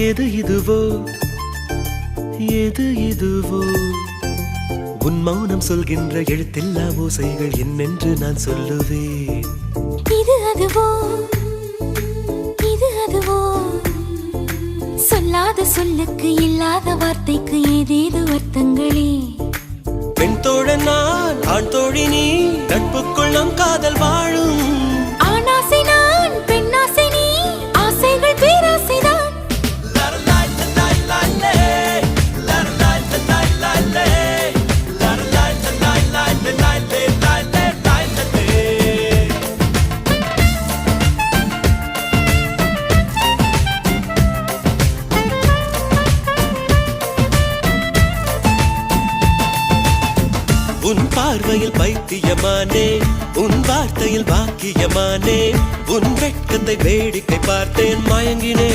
எது இதுவோ எது இதுவோ உன் மௌனம் சொல்கின்ற எழுத்தில்லா ஓசைகள் என்னென்று நான் சொல்லுவேன். இது அதுவோ இது அதுவோ சொல்லாத சொல்லுக்கு இல்லாத வார்த்தைக்கு ஏதேது அர்த்தங்களே. பெண் தோழன் நான் ஆண் தோழி நீ நட்புக்குள் நம் காதல் வாழும். ஆணாசை நான் பெண்ணாசை நீ ஆசைகள் பேராசைதான். உன் பார்வையில் பைத்தியமானே உன் வார்த்தையில் பாக்கியமானே உன் வெட்கத்தை வேடிக்கை பார்த்தேன் மயங்கினே.